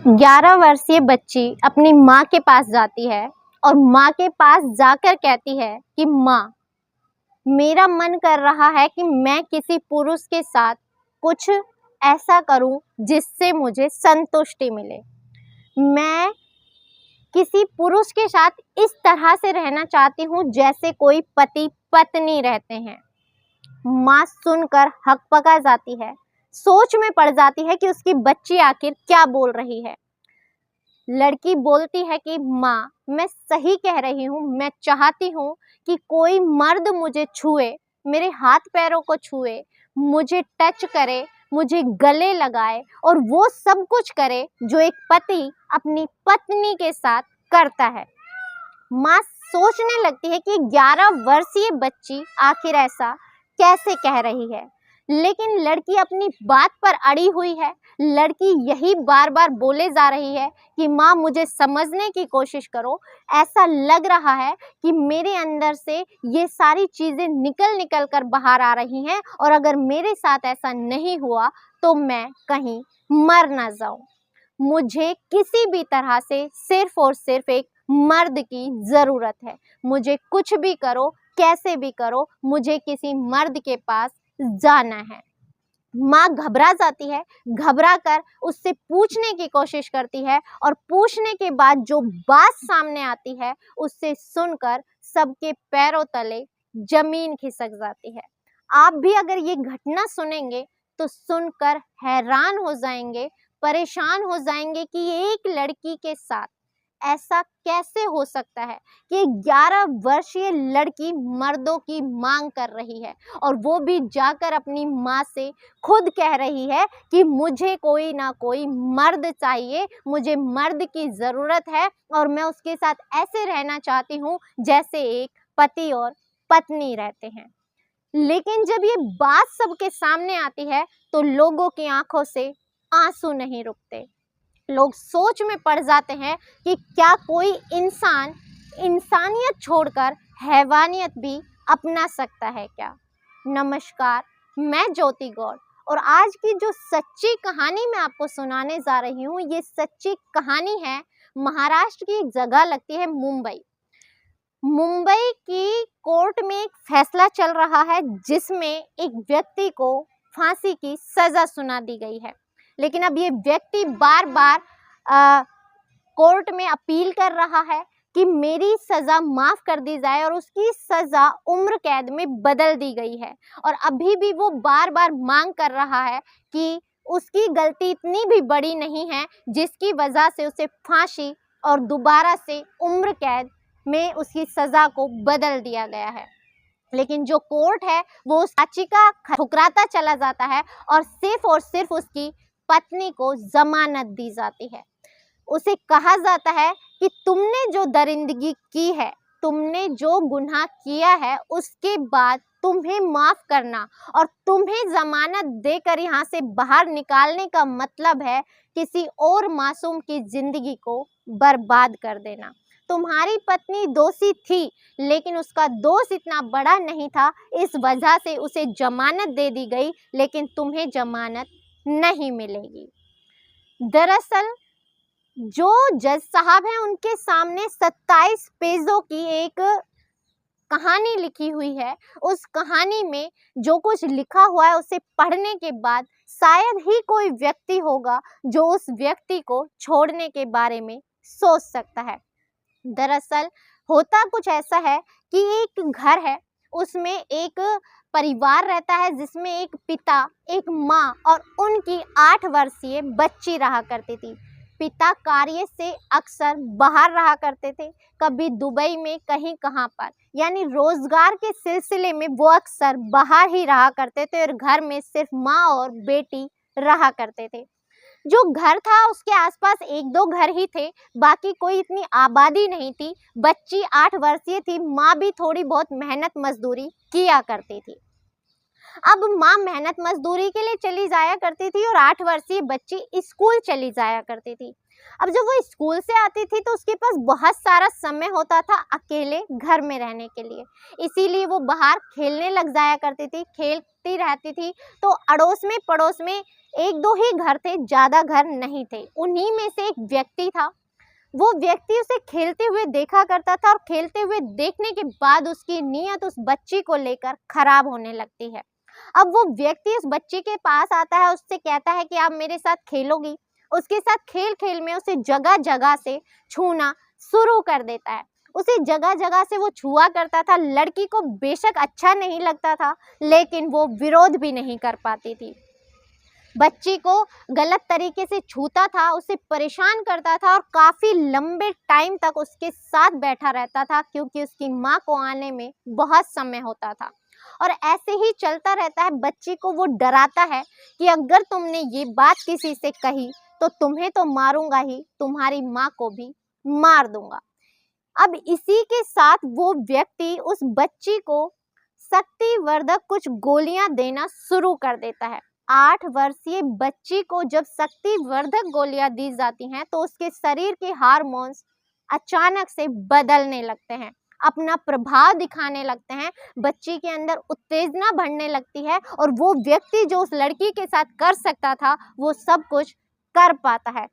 11 वर्षीय बच्ची अपनी माँ के पास जाती है और माँ के पास जाकर कहती है कि माँ, मेरा मन कर रहा है कि मैं किसी पुरुष के साथ कुछ ऐसा करूं जिससे मुझे संतुष्टि मिले। मैं किसी पुरुष के साथ इस तरह से रहना चाहती हूँ जैसे कोई पति पत्नी रहते हैं। माँ सुनकर हकपका जाती है, सोच में पड़ जाती है कि उसकी बच्ची आखिर क्या बोल रही है। लड़की बोलती है कि माँ, मैं सही कह रही हूँ, मैं चाहती हूँ कि कोई मर्द मुझे छुए, मेरे हाथ पैरों को छुए, मुझे टच करे, मुझे गले लगाए और वो सब कुछ करे जो एक पति अपनी पत्नी के साथ करता है। माँ सोचने लगती है कि 11 वर्षीय बच्ची आखिर ऐसा कैसे कह रही है, लेकिन लड़की अपनी बात पर अड़ी हुई है। लड़की यही बार बार बोले जा रही है कि माँ, मुझे समझने की कोशिश करो। ऐसा लग रहा है कि मेरे अंदर से ये सारी चीज़ें निकल निकल कर बाहर आ रही हैं और अगर मेरे साथ ऐसा नहीं हुआ तो मैं कहीं मर ना जाऊं। मुझे किसी भी तरह से सिर्फ और सिर्फ एक मर्द की ज़रूरत है। मुझे कुछ भी करो, कैसे भी करो, मुझे किसी मर्द के पास जाना है। माँ घबरा जाती है, घबरा कर उससे पूछने की कोशिश करती है और पूछने के बाद जो बात सामने आती है उससे सुनकर सबके पैरों तले जमीन खिसक जाती है। आप भी अगर ये घटना सुनेंगे तो सुनकर हैरान हो जाएंगे, परेशान हो जाएंगे कि एक लड़की के साथ ऐसा कैसे हो सकता है कि 11 वर्षीय लड़की मर्दों की मांग कर रही है और वो भी जाकर अपनी माँ से खुद कह रही है कि मुझे कोई ना कोई मर्द चाहिए, मुझे मर्द की ज़रूरत है और मैं उसके साथ ऐसे रहना चाहती हूँ जैसे एक पति और पत्नी रहते हैं। लेकिन जब ये बात सबके सामने आती है तो लोगों की आंखों से आंसू नहीं रुकते। लोग सोच में पड़ जाते हैं कि क्या कोई इंसान इंसानियत छोड़कर हैवानियत भी अपना सकता है क्या। नमस्कार, मैं ज्योति गौड़ और आज की जो सच्ची कहानी मैं आपको सुनाने जा रही हूँ, ये सच्ची कहानी है महाराष्ट्र की एक जगह लगती है मुंबई। मुंबई की कोर्ट में एक फैसला चल रहा है जिसमें एक व्यक्ति को फांसी की सजा सुना दी गई है। लेकिन अब ये व्यक्ति बार बार कोर्ट में अपील कर रहा है कि मेरी सज़ा माफ़ कर दी जाए और उसकी सज़ा उम्र कैद में बदल दी गई है। और अभी भी वो बार बार मांग कर रहा है कि उसकी गलती इतनी भी बड़ी नहीं है जिसकी वजह से उसे फांसी और दोबारा से उम्र कैद में उसकी सज़ा को बदल दिया गया है। लेकिन जो कोर्ट है वो उस याचिका ठुकराता चला जाता है और सिर्फ उसकी पत्नी को जमानत दी जाती है। उसे कहा जाता है कि तुमने जो दरिंदगी की है, तुमने जो गुनाह किया है, उसके बाद तुम्हें माफ़ करना और तुम्हें जमानत देकर यहाँ से बाहर निकालने का मतलब है किसी और मासूम की ज़िंदगी को बर्बाद कर देना। तुम्हारी पत्नी दोषी थी लेकिन उसका दोष इतना बड़ा नहीं था, इस वजह से उसे जमानत दे दी गई, लेकिन तुम्हें जमानत नहीं मिलेगी। दरअसल जो जज साहब हैं उनके सामने 27 पेजों की एक कहानी लिखी हुई है। उस कहानी में जो कुछ लिखा हुआ है उसे पढ़ने के बाद शायद ही कोई व्यक्ति होगा जो उस व्यक्ति को छोड़ने के बारे में सोच सकता है। दरअसल होता कुछ ऐसा है कि एक घर है, उसमें एक परिवार रहता है जिसमें एक पिता, एक माँ और उनकी 8 वर्षीय बच्ची रहा करती थी। पिता कार्य से अक्सर बाहर रहा करते थे, कभी दुबई में, कहीं कहाँ पर, यानी रोजगार के सिलसिले में वो अक्सर बाहर ही रहा करते थे और घर में सिर्फ माँ और बेटी रहा करते थे। जो घर था उसके आसपास 1-2 घर ही थे, बाकी कोई इतनी आबादी नहीं थी। बच्ची 8 वर्षीय थी, माँ भी थोड़ी बहुत मेहनत मजदूरी किया करती थी। अब माँ मेहनत मजदूरी के लिए चली जाया करती थी और 8 वर्षीय बच्ची स्कूल चली जाया करती थी। अब जब वो स्कूल से आती थी तो उसके पास बहुत सारा समय होता था अकेले घर में रहने के लिए, इसीलिए वो बाहर खेलने लग जाया करती थी, खेलती रहती थी। तो अड़ोस में पड़ोस में एक दो ही घर थे, ज़्यादा घर नहीं थे। उन्हीं में से एक व्यक्ति था। वो व्यक्ति उसे खेलते हुए देखा करता था और खेलते हुए देखने के बाद उसकी नीयत उस बच्ची को लेकर खराब होने लगती है। अब वो व्यक्ति उस बच्ची के पास आता है, उससे कहता है कि आप मेरे साथ खेलोगी। उसके साथ खेल खेल में उसे जगह जगह से छूना शुरू कर देता है। उसे जगह जगह से वो छुआ करता था। लड़की को बेशक अच्छा नहीं लगता था, लेकिन वो विरोध भी नहीं कर पाती थी। बच्ची को गलत तरीके से छूता था, उसे परेशान करता था और काफ़ी लंबे टाइम तक उसके साथ बैठा रहता था, क्योंकि उसकी माँ को आने में बहुत समय होता था। और ऐसे ही चलता रहता है। बच्ची को वो डराता है कि अगर तुमने ये बात किसी से कही तो तुम्हें तो मारूंगा ही, तुम्हारी माँ को भी मार दूंगा। अब इसी के साथ वो व्यक्ति उस बच्ची को शक्तिवर्धक कुछ गोलियां देना शुरू कर देता है। 8 वर्षीय बच्ची को जब शक्तिवर्धक गोलियां दी जाती हैं तो उसके शरीर के हार्मोन्स अचानक से बदलने लगते हैं, अपना प्रभाव दिखाने लगते हैं। बच्ची के अंदर उत्तेजना बढ़ने लगती है और वो व्यक्ति जो उस लड़की के साथ कर सकता था वो सब कुछ कर पाता है।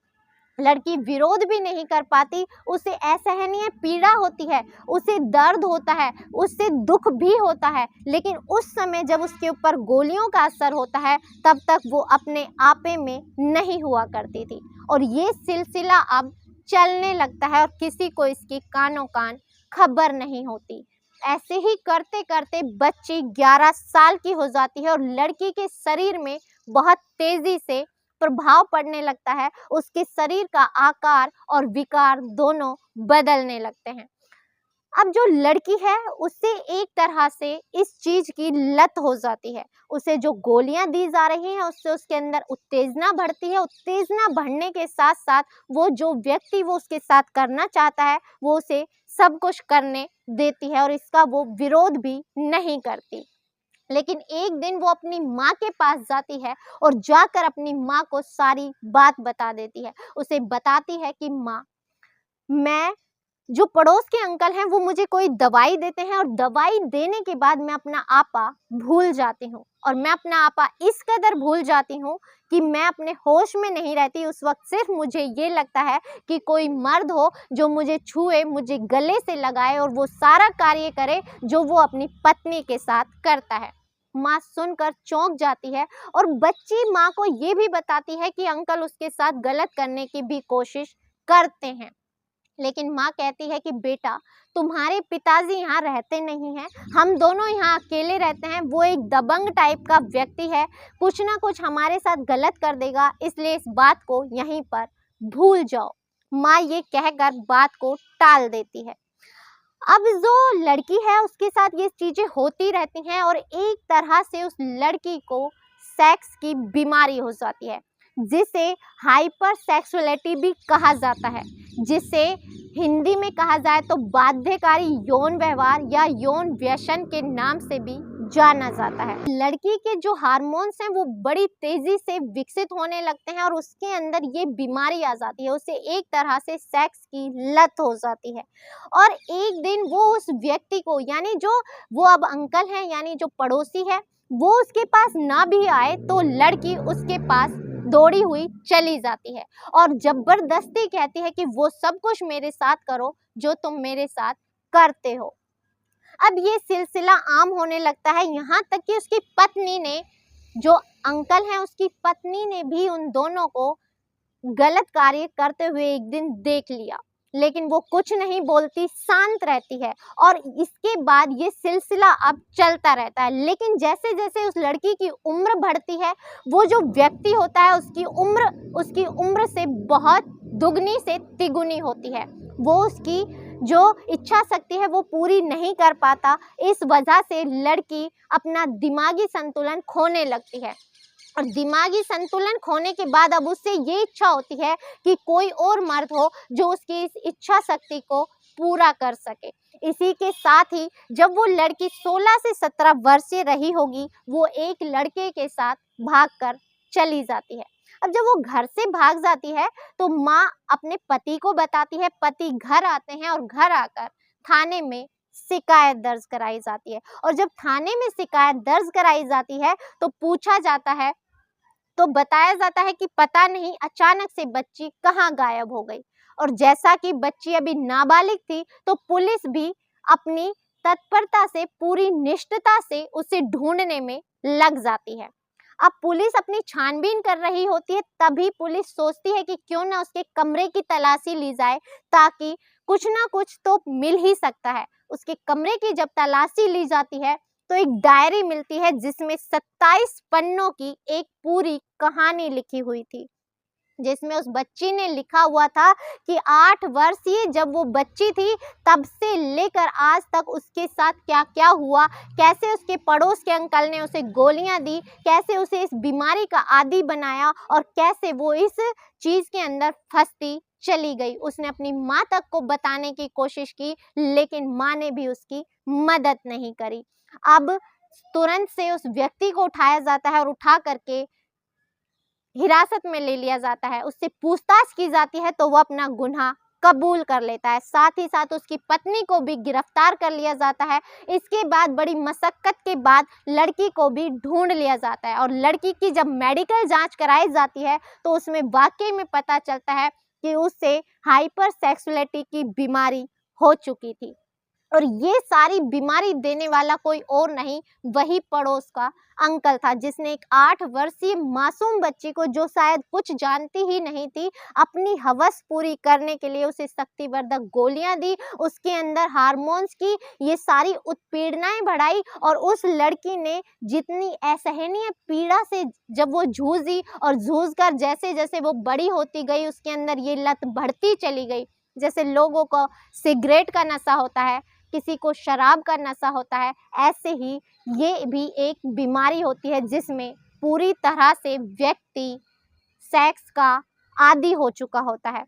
लड़की विरोध भी नहीं कर पाती, उसे असहनीय पीड़ा होती है, उसे दर्द होता है, उससे दुख भी होता है, लेकिन उस समय जब उसके ऊपर गोलियों का असर होता है तब तक वो अपने आपे में नहीं हुआ करती थी। और ये सिलसिला अब चलने लगता है और किसी को इसकी कानो कान खबर नहीं होती। ऐसे ही करते करते बच्ची 11 साल की हो जाती है और लड़की के शरीर में बहुत तेजी से प्रभाव पड़ने लगता है। उसके शरीर का आकार और विकार दोनों बदलने लगते हैं। अब जो लड़की है उसे एक तरह से इस चीज की लत हो जाती है। उसे जो गोलियां दी जा रही हैं उससे उसके अंदर उत्तेजना बढ़ती है। उत्तेजना बढ़ने के साथ साथ वो जो व्यक्ति वो उसके साथ करना चाहता है वो उसे सब कुछ करने देती है और इसका वो विरोध भी नहीं करती। लेकिन एक दिन वो अपनी माँ के पास जाती है और जाकर अपनी माँ को सारी बात बता देती है। उसे बताती है कि माँ, मैं जो पड़ोस के अंकल हैं वो मुझे कोई दवाई देते हैं और दवाई देने के बाद मैं अपना आपा भूल जाती हूँ और मैं अपना आपा इस कदर भूल जाती हूँ कि मैं अपने होश में नहीं रहती। उस वक्त सिर्फ मुझे ये लगता है कि कोई मर्द हो जो मुझे छुए, मुझे गले से लगाए और वो सारा कार्य करे जो वो अपनी पत्नी के साथ करता है। माँ सुनकर चौंक जाती है और बच्ची माँ को ये भी बताती है कि अंकल उसके साथ गलत करने की भी कोशिश करते हैं। लेकिन माँ कहती है कि बेटा, तुम्हारे पिताजी यहाँ रहते नहीं हैं, हम दोनों यहाँ अकेले रहते हैं। वो एक दबंग टाइप का व्यक्ति है, कुछ ना कुछ हमारे साथ गलत कर देगा, इसलिए इस बात को यहीं पर भूल जाओ। माँ ये कहकर बात को टाल देती है। अब जो लड़की है उसके साथ ये चीज़ें होती रहती हैं और एक तरह से उस लड़की को सेक्स की बीमारी हो जाती है, जिसे हाइपर सेक्सुअलिटी भी कहा जाता है, जिसे हिंदी में कहा जाए तो बाध्यकारी यौन व्यवहार या यौन व्यसन के नाम से भी जाना जाता है। लड़की के जो हार्मोन्स हैं वो बड़ी तेजी से विकसित होने लगते हैं और उसके अंदर ये बीमारी आ जाती है, उसे एक तरह से सेक्स की लत हो जाती है। और एक दिन वो उस व्यक्ति को, यानी जो वो अब अंकल हैं यानी जो पड़ोसी है, वो उसके पास ना भी आए तो लड़की उसके पास दौड़ी हुई चली जाती है और जबरदस्ती कहती है कि वो सब कुछ मेरे साथ करो जो तुम मेरे साथ करते हो। अब ये सिलसिला आम होने लगता है, यहाँ तक कि उसकी पत्नी ने, जो अंकल हैं उसकी पत्नी ने भी उन दोनों को गलत कार्य करते हुए एक दिन देख लिया, लेकिन वो कुछ नहीं बोलती, शांत रहती है। और इसके बाद ये सिलसिला अब चलता रहता है। लेकिन जैसे जैसे उस लड़की की उम्र बढ़ती है, वो जो व्यक्ति होता है उसकी उम्र से बहुत दुगनी से तिगुनी होती है। वो उसकी जो इच्छा शक्ति है वो पूरी नहीं कर पाता। इस वजह से लड़की अपना दिमागी संतुलन खोने लगती है और दिमागी संतुलन खोने के बाद अब उससे ये इच्छा होती है कि कोई और मर्द हो जो उसकी इस इच्छा शक्ति को पूरा कर सके। इसी के साथ ही जब वो लड़की 16 से 17 वर्षीय रही होगी, वो एक लड़के के साथ भागकर चली जाती है। अब जब वो घर से भाग जाती है तो माँ अपने पति को बताती है। पति घर आते हैं और घर आकर थाने में शिकायत दर्ज कराई जाती है और जब थाने में शिकायत दर्ज कराई जाती है तो पूछा जाता है तो बताया जाता है कि पता नहीं अचानक से बच्ची कहाँ गायब हो गई। और जैसा कि बच्ची अभी नाबालिग थी, तो पुलिस भी अपनी तत्परता से, पूरी निष्ठता से उसे ढूंढने में लग जाती है। अब पुलिस अपनी छानबीन कर रही होती है, तभी पुलिस सोचती है कि क्यों ना उसके कमरे की तलाशी ली जाए, ताकि कुछ ना कुछ तो मिल ही सकता है। उसके कमरे की जब तलाशी ली जाती है, तो एक डायरी मिलती है जिसमें 27 पन्नों की एक पूरी कहानी लिखी हुई थी, जिसमें उस बच्ची ने लिखा हुआ था कि 8 वर्षीय जब वो बच्ची थी, तब से लेकर आज तक उसके साथ क्या-क्या हुआ, कैसे उसके पड़ोस के अंकल ने उसे गोलियां दी, कैसे उसे इस बीमारी का आदी बनाया और कैसे वो इस चीज़ के अंदर फंसती चली गई। उसने अपनी माँ तक को बताने की कोशिश की, लेकिन माँ ने भी उसकी मदद नहीं करी। अब तुरंत से उस व्यक्ति को उठाया जाता है और उठा करके हिरासत में ले लिया जाता है। उससे पूछताछ की जाती है, तो वो अपना गुनाह कबूल कर लेता है। साथ ही साथ उसकी पत्नी को भी गिरफ्तार कर लिया जाता है। इसके बाद बड़ी मशक्कत के बाद लड़की को भी ढूंढ लिया जाता है और लड़की की जब मेडिकल जांच कराई जाती है, तो उसमें वाकई में पता चलता है कि उसे हाइपर सेक्सुअलिटी की बीमारी हो चुकी थी। और ये सारी बीमारी देने वाला कोई और नहीं, वही पड़ोस का अंकल था, जिसने एक 8 वर्षीय मासूम बच्ची को, जो शायद कुछ जानती ही नहीं थी, अपनी हवस पूरी करने के लिए उसे शक्तिवर्धक गोलियां दी, उसके अंदर हार्मोन्स की ये सारी उत्पीड़नाएं बढ़ाई और उस लड़की ने जितनी असहनीय पीड़ा से जब वो जूझी और जूझकर जैसे जैसे वो बड़ी होती गई, उसके अंदर ये लत बढ़ती चली गई। जैसे लोगों को सिगरेट का नशा होता है, किसी को शराब का नशा होता है, ऐसे ही ये भी एक बीमारी होती है जिसमें पूरी तरह से व्यक्ति सेक्स का आदी हो चुका होता है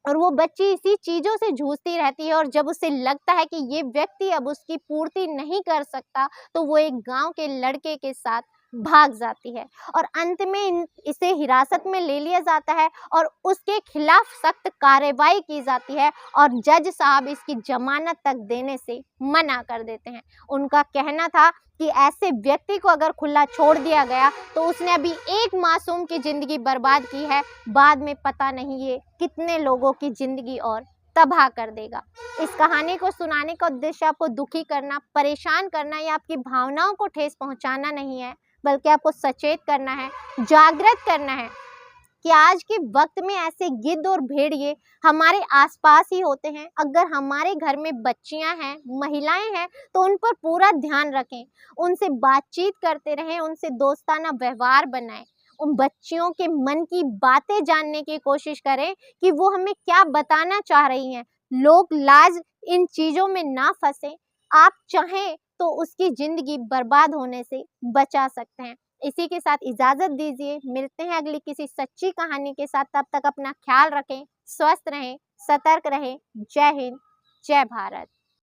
और वो बच्ची इसी चीज़ों से जूझती रहती है। और जब उसे लगता है कि ये व्यक्ति अब उसकी पूर्ति नहीं कर सकता, तो वो एक गांव के लड़के के साथ भाग जाती है और अंत में इसे हिरासत में ले लिया जाता है और उसके खिलाफ सख्त कार्रवाई की जाती है और जज साहब इसकी जमानत तक देने से मना कर देते हैं। उनका कहना था कि ऐसे व्यक्ति को अगर खुला छोड़ दिया गया, तो उसने अभी एक मासूम की ज़िंदगी बर्बाद की है, बाद में पता नहीं ये कितने लोगों की ज़िंदगी और तबाह कर देगा। इस कहानी को सुनाने का उद्देश्य आपको दुखी करना, परेशान करना या आपकी भावनाओं को ठेस पहुंचाना नहीं है, बल्कि आपको सचेत करना है, जागृत करना है कि आज के वक्त में ऐसे गिद्ध और भेड़िए हमारे आसपास ही होते हैं। अगर हमारे घर में बच्चियां हैं, महिलाएं हैं, तो उन पर पूरा ध्यान रखें, उनसे बातचीत करते रहें, उनसे दोस्ताना व्यवहार बनाएं, उन बच्चियों के मन की बातें जानने की कोशिश करें कि वो हमें क्या बताना चाह रही हैं। लोग लाज इन चीज़ों में ना फंसें। आप चाहें तो उसकी ज़िंदगी बर्बाद होने से बचा सकते हैं। इसी के साथ इजाज़त दीजिए, मिलते हैं अगली किसी सच्ची कहानी के साथ। तब तक अपना ख्याल रखें, स्वस्थ रहें, सतर्क रहें। जय हिंद, जय भारत।